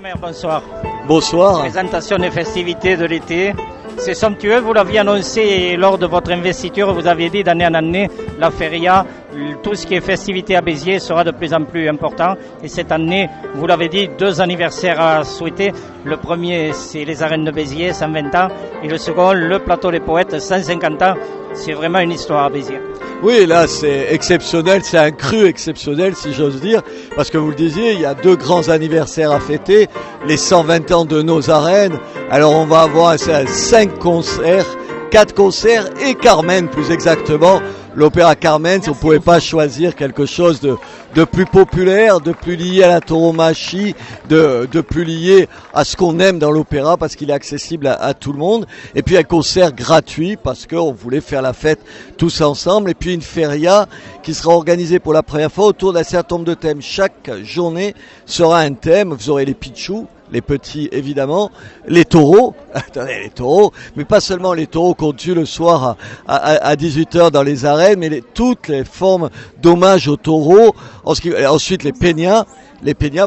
le maire, bonsoir. Bonsoir. Présentation des festivités de l'été. C'est somptueux, vous l'aviez annoncé lors de votre investiture, vous aviez dit d'année en année, la feria, tout ce qui est festivité à Béziers sera de plus en plus important. Et cette année, vous l'avez dit, 2 anniversaires à souhaiter. Le premier, c'est les arènes de Béziers, 120 ans. Et le second, le plateau des poètes, 150 ans. C'est vraiment une histoire à Béziers. Oui, là c'est exceptionnel, c'est un cru exceptionnel si j'ose dire, parce que vous le disiez, il y a 2 grands anniversaires à fêter, les 120 ans de nos arènes. Alors on va avoir 5 concerts, 4 concerts et Carmen plus exactement. L'opéra Carmen, on ne pouvait pas choisir quelque chose de plus populaire, de plus lié à la tauromachie, de plus lié à ce qu'on aime dans l'opéra parce qu'il est accessible à tout le monde. Et puis un concert gratuit parce qu'on voulait faire la fête tous ensemble. Et puis une feria qui sera organisée pour la première fois autour d'un certain nombre de thèmes. Chaque journée sera un thème. Vous aurez les pitchous, les petits évidemment, les taureaux, attendez les taureaux, mais pas seulement les taureaux qu'on tue le soir à 18h dans les arènes, mais toutes les formes d'hommage aux taureaux. Ensuite les peñas,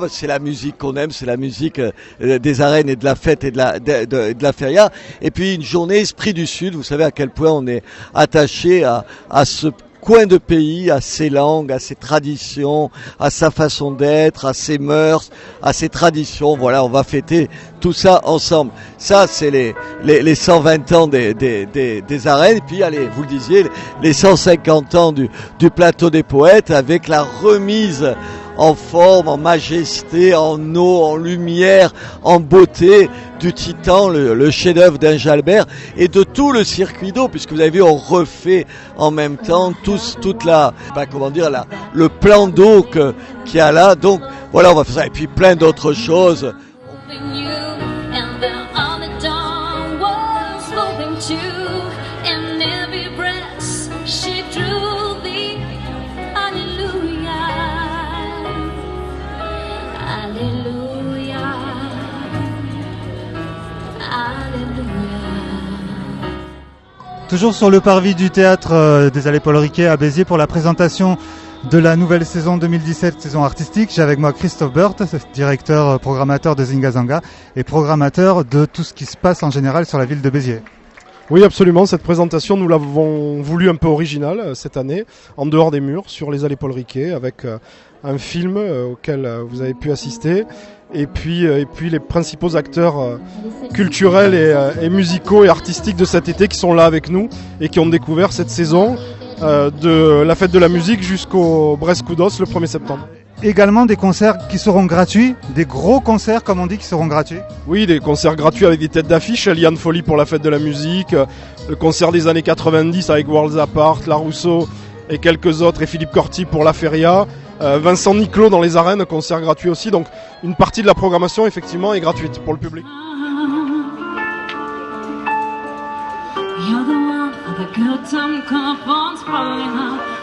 c'est la musique qu'on aime, c'est la musique des arènes et de la fête et de la feria. Et puis une journée Esprit du Sud, vous savez à quel point on est attaché à ce coin de pays, à ses langues, à ses traditions, à sa façon d'être, à ses mœurs, à ses traditions. Voilà, on va fêter tout ça ensemble. Ça, c'est les 120 ans des arènes. Et puis, allez, vous le disiez, les 150 ans du plateau des poètes avec la remise en forme, en majesté, en eau, en lumière, en beauté du Titan, le chef-d'œuvre d'Injalbert et de tout le circuit d'eau, puisque vous avez vu, on refait en même temps le plan d'eau qu'il y a là. Donc voilà, on va faire ça et puis plein d'autres choses. Toujours sur le parvis du théâtre des Allées Paul Riquet à Béziers pour la présentation de la nouvelle saison 2017, saison artistique. J'ai avec moi Christophe Beurt, directeur programmateur de Zinga Zanga et programmateur de tout ce qui se passe en général sur la ville de Béziers. Oui, absolument. Cette présentation, nous l'avons voulu un peu originale cette année, en dehors des murs, sur les Allées Paul Riquet, avec un film auquel vous avez pu assister. Et puis les principaux acteurs culturels et musicaux et artistiques de cet été qui sont là avec nous et qui ont découvert cette saison de la fête de la musique jusqu'au Brest-Coudos le 1er septembre. Également des concerts qui seront gratuits, des gros concerts comme on dit qui seront gratuits. Oui, des concerts gratuits avec des têtes d'affiche, Liane Folly pour la fête de la musique, le concert des années 90 avec Worlds Apart, La Rousseau et quelques autres, et Philippe Corti pour la Feria. Vincent Niclot dans les arènes, concert gratuit aussi, donc une partie de la programmation effectivement est gratuite pour le public. You're the one, the good time comes on,